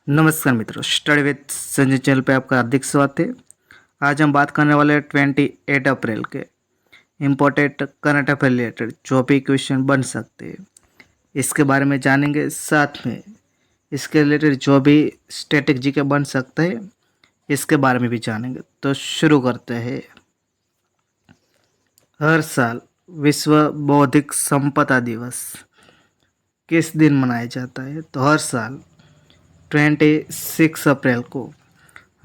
नमस्कार मित्रों, study with Sanjay channel पे आपका हार्दिक स्वागत है। आज हम बात करने वाले हैं 28 अप्रैल के इम्पोर्टेंट करंट अफेयर रिलेटेड जो भी क्वेश्चन बन सकते हैं इसके बारे में जानेंगे। साथ में इसके रिलेटेड जो भी स्टैटिक जीके बन सकते हैं इसके बारे में भी जानेंगे। तो शुरू करते हैं। हर साल विश्व बौद्धिक संपदा दिवस किस दिन मनाया जाता है? तो हर साल 26 अप्रैल को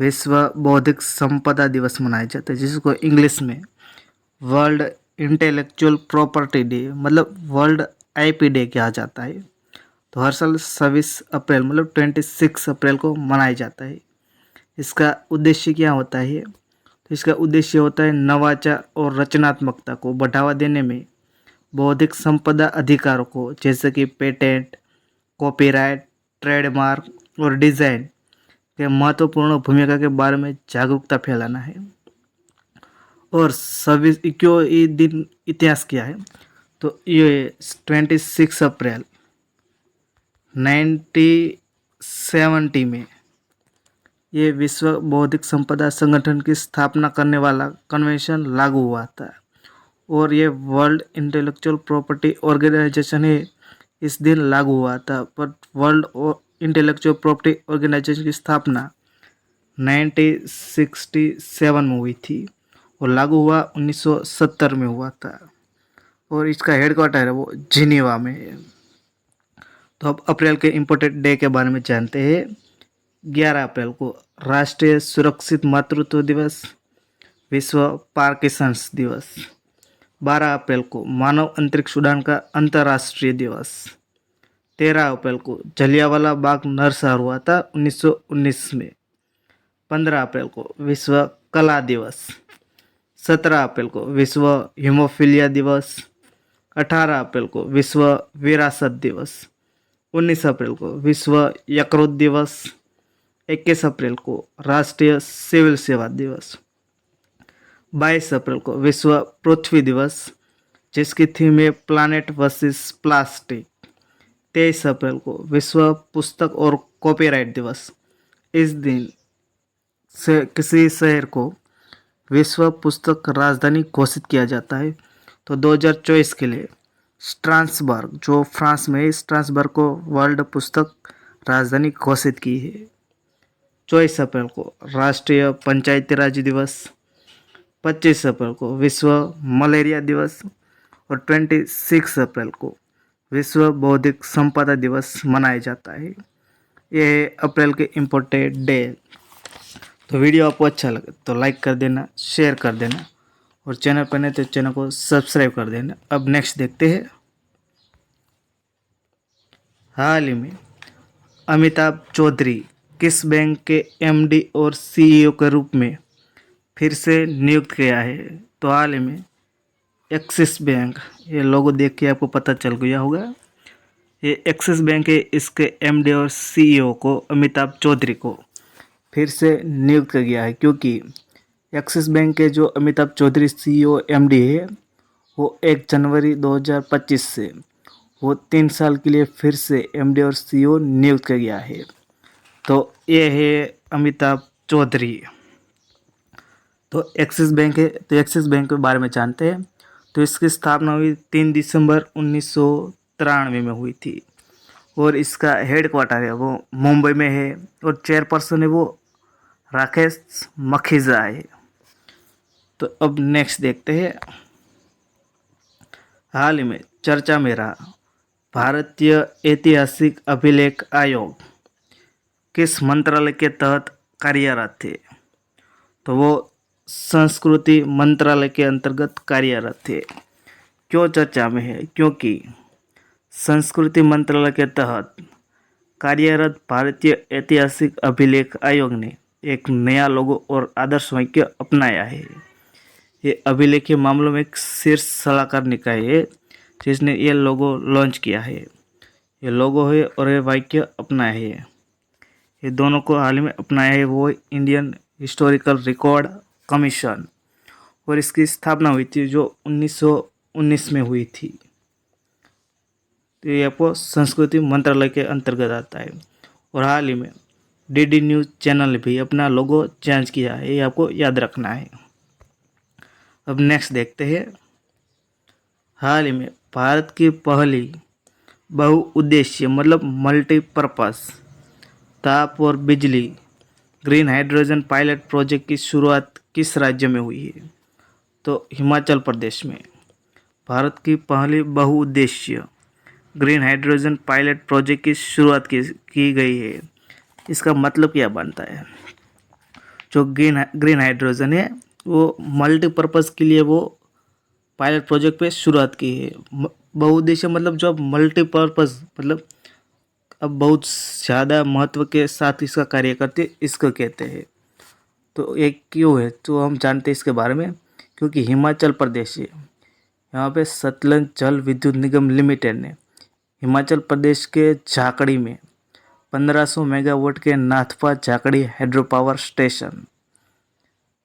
विश्व बौद्धिक संपदा दिवस मनाया जाता है, जिसको इंग्लिश में वर्ल्ड इंटेलेक्चुअल प्रॉपर्टी डे मतलब वर्ल्ड आईपी डे कहा जाता है। तो हर साल 26 अप्रैल मतलब 26 अप्रैल को मनाया जाता है। इसका उद्देश्य क्या होता है? तो इसका उद्देश्य होता है नवाचार और रचनात्मकता को बढ़ावा देने में बौद्धिक संपदा अधिकारों को, जैसे कि पेटेंट, कॉपीराइट, ट्रेडमार्क और डिज़ाइन के महत्वपूर्ण भूमिका के बारे में जागरूकता फैलाना है। और सभी क्यों ये दिन इतिहास क्या है? तो ये 26 अप्रैल 1970 में ये विश्व बौद्धिक संपदा संगठन की स्थापना करने वाला कन्वेंशन लागू हुआ था और ये वर्ल्ड इंटेलेक्चुअल प्रॉपर्टी ऑर्गेनाइजेशन है इस दिन लागू हुआ था। पर वर्ल्ड इंटेलेक्चुअल प्रॉपर्टी ऑर्गेनाइजेशन की स्थापना 1967 में हुई थी और लागू हुआ 1970 में हुआ था और इसका हेडक्वार्टर है वो जिनेवा में है। तो अब अप्रैल के इम्पोर्टेंट डे के बारे में जानते हैं। 11 अप्रैल को राष्ट्रीय सुरक्षित मातृत्व दिवस, विश्व पार्किंसंस दिवस। 12 अप्रैल को मानव अंतरिक्ष उड़ान का अंतर्राष्ट्रीय दिवस। 13 अप्रैल को जलियांवाला बाग नरसंहार हुआ था 1919 में। 15 अप्रैल को विश्व कला दिवस। 17 अप्रैल को विश्व हीमोफीलिया दिवस। 18 अप्रैल को विश्व विरासत दिवस। 19 अप्रैल को विश्व यकृत दिवस। 21 अप्रैल को राष्ट्रीय सिविल सेवा दिवस। 22 अप्रैल को विश्व पृथ्वी दिवस, जिसकी थीम है प्लानेट वर्सेस प्लास्टिक। 23 अप्रैल को विश्व पुस्तक और कॉपीराइट दिवस। इस दिन से किसी शहर को विश्व पुस्तक राजधानी घोषित किया जाता है। तो 2024 के लिए स्ट्रासबर्ग जो फ्रांस में है, स्ट्रासबर्ग को वर्ल्ड पुस्तक राजधानी घोषित की है। 24 अप्रैल को राष्ट्रीय पंचायती राज दिवस। 25 अप्रैल को विश्व मलेरिया दिवस और 26 अप्रैल को विश्व बौद्धिक संपदा दिवस मनाया जाता है। ये है अप्रैल के इम्पोर्टेंट डे। तो वीडियो आपको अच्छा लगे तो लाइक कर देना, शेयर कर देना और चैनल पर नहीं तो चैनल को सब्सक्राइब कर देना। अब नेक्स्ट देखते हैं। हाल ही में अमिताभ चौधरी किस बैंक के एमडी और सीईओ के रूप में फिर से नियुक्त किया है? तो हाल ही में एक्सिस बैंक, ये लोगो देख के आपको पता चल गया होगा, ये एक्सिस बैंक है। इसके एमडी और सीईओ को अमिताभ चौधरी को फिर से नियुक्त किया गया है, क्योंकि एक्सिस बैंक के जो अमिताभ चौधरी सीईओ एमडी है वो 1 जनवरी 2025 से वो 3 साल के लिए फिर से एमडी और सीईओ नियुक्त किया गया है। तो ये है अमिताभ चौधरी। तो एक्सिस बैंक है, तो एक्सिस बैंक के बारे में जानते हैं। तो इसकी स्थापना हुई 3 दिसंबर 1993 में हुई थी और इसका हेडक्वार्टर है वो मुंबई में है और चेयरपर्सन है वो राकेश मखीजा है। तो अब नेक्स्ट देखते हैं। हाल ही में चर्चा में रहा भारतीय ऐतिहासिक अभिलेख आयोग किस मंत्रालय के तहत कार्यरत थे? तो वो संस्कृति मंत्रालय के अंतर्गत कार्यरत थे। क्यों चर्चा में है? क्योंकि संस्कृति मंत्रालय के तहत कार्यरत भारतीय ऐतिहासिक अभिलेख आयोग ने एक नया लोगो और आदर्श वाक्य अपनाया है। ये अभिलेखीय मामलों में एक शीर्ष सलाहकार निकाय है जिसने ये लोगो लॉन्च किया है। ये लोगो है और ये वाक्य अपनाया है, ये दोनों को हाल ही में अपनाया है वो इंडियन हिस्टोरिकल रिकॉर्ड कमीशन, और इसकी स्थापना हुई थी जो 1919 में हुई थी। तो ये आपको संस्कृति मंत्रालय के अंतर्गत आता है। और हाल ही में डीडी न्यूज़ चैनल ने भी अपना लोगो चेंज किया है, ये आपको याद रखना है। अब नेक्स्ट देखते हैं, हाल ही में भारत की पहली बहुउद्देशीय मतलब मल्टीपर्पस ताप और बिजली ग्रीन हाइड्रोजन पायलट प्रोजेक्ट की शुरुआत किस राज्य में हुई है? तो हिमाचल प्रदेश में भारत की पहली बहुउद्देशीय ग्रीन हाइड्रोजन पायलट प्रोजेक्ट की शुरुआत की गई है। इसका मतलब क्या बनता है? जो ग्रीन हाइड्रोजन है वो मल्टीपर्पज़ के लिए वो पायलट प्रोजेक्ट पे शुरुआत की है। बहुउद्देशीय मतलब जो अब मल्टीपर्पज़ मतलब अब बहुत ज़्यादा महत्व के साथ इसका कार्य करते इसको कहते हैं। तो एक क्यों है तो हम जानते हैं इसके बारे में, क्योंकि हिमाचल प्रदेश है, यहाँ पे सतलज जल विद्युत निगम लिमिटेड ने हिमाचल प्रदेश के झाकड़ी में 1500 मेगावाट के Nathpa Jhakri hydro power station,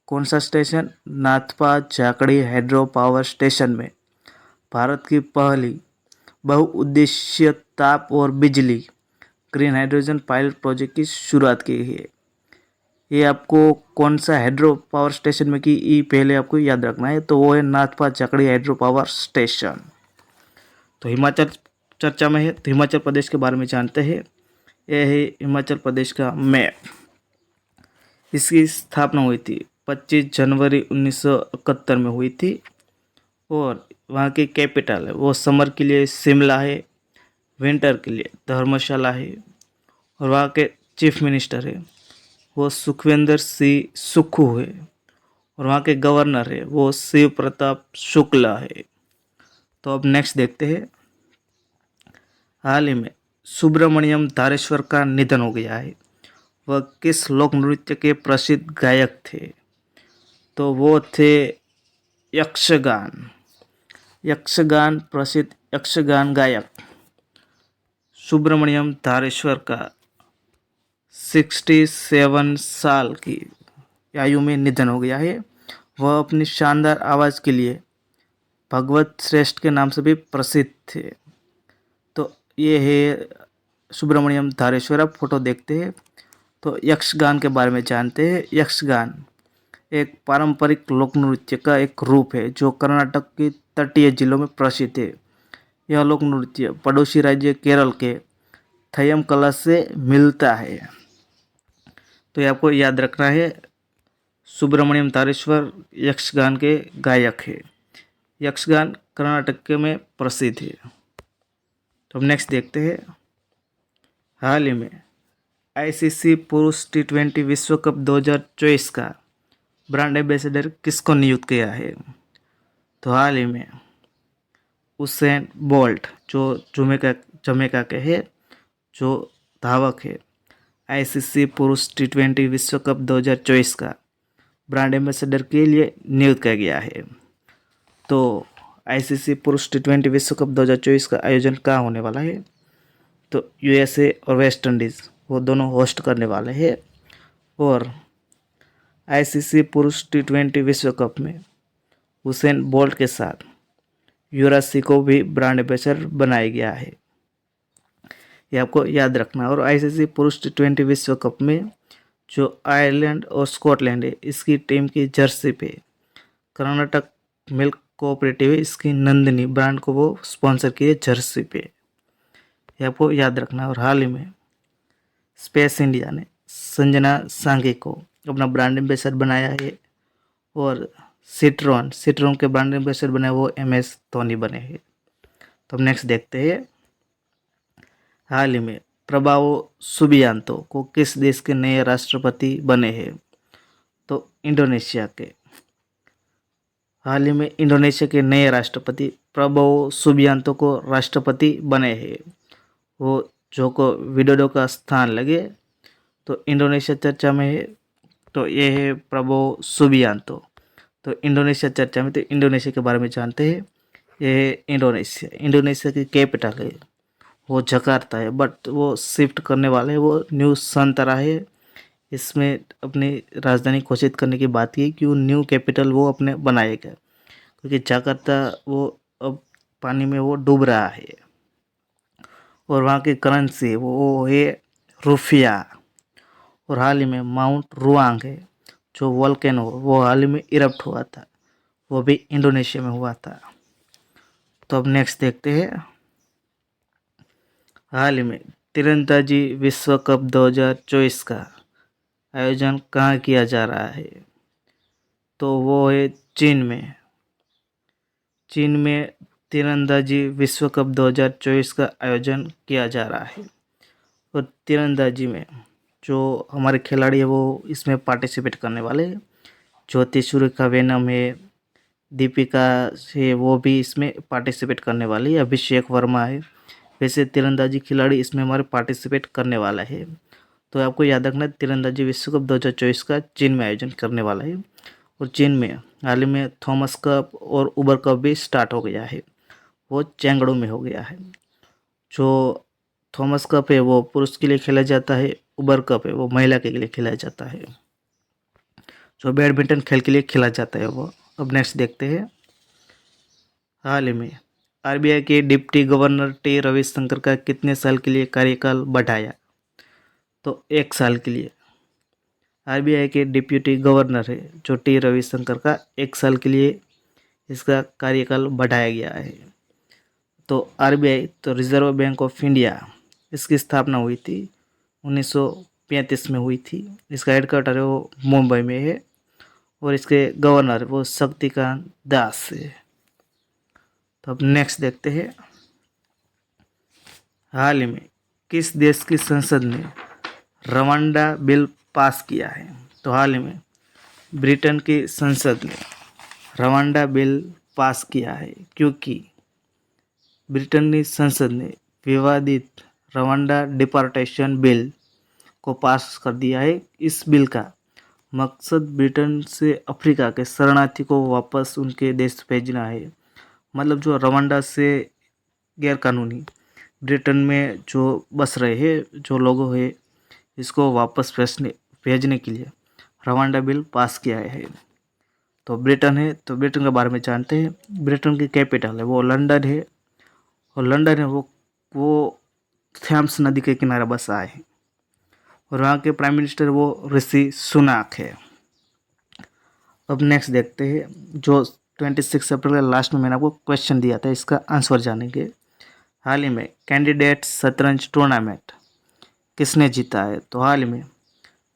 कौन सा station? Nathpa Jhakri hydro power station में भारत की पहली बहुउद्देशीय ताप और बिजली ग्रीन हाइड्रोजन पायलट प्रोजेक्ट की शुरुआत की है। ये आपको कौन सा हाइड्रो पावर स्टेशन में की ये पहले आपको याद रखना है, तो वो है Nathpa Jhakri hydro power station. तो हिमाचल चर्चा में है तो हिमाचल प्रदेश के बारे में जानते हैं। यह है हिमाचल प्रदेश का मैप। इसकी स्थापना हुई थी 25 जनवरी 1971 में हुई थी और वहाँ की कैपिटल है वो समर के लिए शिमला है, विंटर के लिए धर्मशाला है और वहाँ के चीफ मिनिस्टर है वो सुखविंदर सिंह सुक्खू है और वहाँ के गवर्नर है वो शिव प्रताप शुक्ला है। तो अब नेक्स्ट देखते हैं, हाल ही में सुब्रमण्यम धारेश्वर का निधन हो गया है। वह किस लोक नृत्य के प्रसिद्ध गायक थे? तो वो थे यक्षगान प्रसिद्ध यक्षगान गायक सुब्रमण्यम धारेश्वर का 67 साल की आयु में निधन हो गया है। वह अपनी शानदार आवाज़ के लिए भगवत श्रेष्ठ के नाम से भी प्रसिद्ध थे। तो ये है सुब्रमण्यम धारेश्वर। आप फोटो देखते हैं तो यक्षगान के बारे में जानते हैं। यक्षगान एक पारंपरिक लोक नृत्य का एक रूप है जो कर्नाटक के तटीय जिलों में प्रसिद्ध है। यह लोक नृत्य पड़ोसी राज्य केरल के थयम कला से मिलता है। तो ये आपको याद रखना है, सुब्रमण्यम धारेश्वर यक्षगान के गायक है। यक्षगान कर्नाटक के में प्रसिद्ध है। तो अब नेक्स्ट देखते हैं, हाल ही में आईसीसी पुरुष T20 विश्व कप 2024 का ब्रांड एम्बेसडर किसको नियुक्त किया है? तो हाल ही में उसेन बोल्ट जो जमैका के है जो धावक है, आईसीसी पुरुष T20 विश्व कप 2024 का ब्रांड एम्बेसडर के लिए नियुक्त किया गया है। तो आईसीसी पुरुष T20 विश्व कप 2024 का आयोजन कहाँ होने वाला है? तो यूएसए और वेस्ट इंडीज़ वो दोनों होस्ट करने वाले हैं। और आईसीसी पुरुष T20 विश्व कप में उसेन बोल्ट के साथ युवराज सिंह को भी ब्रांड एम्बेसडर बनाया गया है, ये आपको याद रखना। और आईसीसी पुरुष T20 विश्व कप में जो आयरलैंड और स्कॉटलैंड है इसकी टीम की जर्सी पे कर्नाटक मिल्क कोऑपरेटिव इसकी नंदिनी ब्रांड को वो स्पॉन्सर किए जर्सी पे, ये आपको याद रखना। और हाल ही में स्पेस इंडिया ने संजना सांघी को अपना ब्रांड एम्बेसडर बनाया है और सिट्रॉन के ब्रांड एम्बेसडर बने वो MS धोनी बने हैं। तो अब नेक्स्ट देखते हैं, हाल ही में प्रभावो सुबियांतो को किस देश के नए राष्ट्रपति बने हैं? तो इंडोनेशिया के। हाल ही में इंडोनेशिया के नए राष्ट्रपति प्रभावो सुबियांतो को राष्ट्रपति बने हैं। वो जोको विडोडो का स्थान लगे तो इंडोनेशिया चर्चा में है। तो ये है प्रभावो सुबियांतो। तो इंडोनेशिया चर्चा में, तो इंडोनेशिया के बारे में जानते हैं। ये है इंडोनेशिया की कैपिटल है वो जकार्ता है, बट वो शिफ्ट करने वाले हैं वो न्यू संतरा है। इसमें अपनी राजधानी घोषित करने की बात की कि वो न्यू कैपिटल वो अपने बनाएगा, क्योंकि जकार्ता वो अब पानी में वो डूब रहा है और वहाँ की करेंसी वो है रुपया और हाल ही में माउंट रुआंग है जो वोल्केनो वो हाल ही में इरप्ट हुआ था, वो भी इंडोनेशिया में हुआ था। तो अब नेक्स्ट देखते हैं, हाल ही में तीरंदाजी विश्व कप 2024 का आयोजन कहाँ किया जा रहा है? तो वो है चीन में। चीन में तीरंदाजी विश्व कप 2024 का आयोजन किया जा रहा है और तीरंदाजी में जो हमारे खिलाड़ी है वो इसमें पार्टिसिपेट करने वाले हैं। ज्योति सूर्य वेनम है, दीपिका है, वो भी इसमें पार्टिसिपेट करने वाली है। अभिषेक वर्मा है, वैसे तीरंदाजी खिलाड़ी इसमें हमारे पार्टिसिपेट करने वाला है। तो आपको याद रखना है तीरंदाजी विश्व कप 2024 का चीन में आयोजन करने वाला है। और चीन में हाल ही में थॉमस कप और उबर कप भी स्टार्ट हो गया है, वो चेंगड़ू में हो गया है। जो थॉमस कप है वो पुरुष के लिए खेला जाता है, उबर कप है वो महिला के लिए खेला जाता है, जो बैडमिंटन खेल के लिए खेला जाता है वो। अब नेक्स्ट देखते हैं, हाल ही में आरबीआई के डिप्टी गवर्नर टी रविशंकर का कितने साल के लिए कार्यकाल बढ़ाया? तो 1 साल के लिए। आरबीआई के डिप्टी गवर्नर है जो टी रविशंकर का 1 साल के लिए इसका कार्यकाल बढ़ाया गया है। तो आरबीआई तो रिजर्व बैंक ऑफ इंडिया, इसकी स्थापना हुई थी 1935 में हुई थी। इसका हेडक्वार्टर है वो मुंबई में है और इसके गवर्नर वो शक्तिकांत दास है। तो अब नेक्स्ट देखते हैं, हाल ही में किस देश की संसद ने रवांडा बिल पास किया है? तो हाल ही में ब्रिटेन की संसद ने रवांडा बिल पास किया है क्योंकि ब्रिटेन संसद ने विवादित रवांडा डिपोर्टेशन बिल को पास कर दिया है। इस बिल का मकसद ब्रिटेन से अफ्रीका के शरणार्थी को वापस उनके देश भेजना है। मतलब जो रवांडा से गैरकानूनी ब्रिटेन में जो बस रहे हैं जो लोग हैं, इसको वापस भेजने के लिए रवांडा बिल पास किया है। तो ब्रिटेन है, तो ब्रिटेन के बारे में जानते हैं। ब्रिटेन की कैपिटल है वो लंदन है और लंदन है वो थेम्स नदी के किनारे बसा है और वहाँ के प्राइम मिनिस्टर वो ऋषि सुनाक है। अब नेक्स्ट देखते हैं, जो 26 अप्रैल के लास्ट में मैंने आपको क्वेश्चन दिया था, इसका आंसर जानेंगे। हाल ही में कैंडिडेट शतरंज टूर्नामेंट किसने जीता है? तो हाल ही में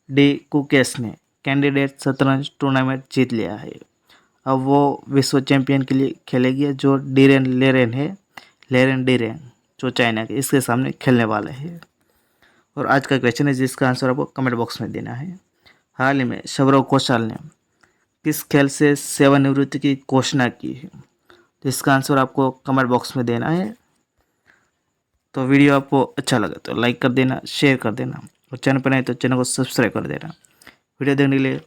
डी कुकेस ने कैंडिडेट शतरंज टूर्नामेंट जीत लिया है। अब वो विश्व चैंपियन के लिए खेलेगी जो डीरेन लेरेन है, लेरेन डीरेन जो चाइना के, इसके सामने खेलने वाले हैं। और आज का क्वेश्चन है जिसका आंसर आपको कमेंट बॉक्स में देना है। हाल ही में सौरव घोषाल ने किस खेल से सेवानिवृत्ति की घोषणा की है? तो इसका आंसर आपको कमेंट बॉक्स में देना है। तो वीडियो आपको अच्छा लगे तो लाइक कर देना, शेयर कर देना और चैनल पर नहीं तो चैनल को सब्सक्राइब कर देना। वीडियो देखने के लिए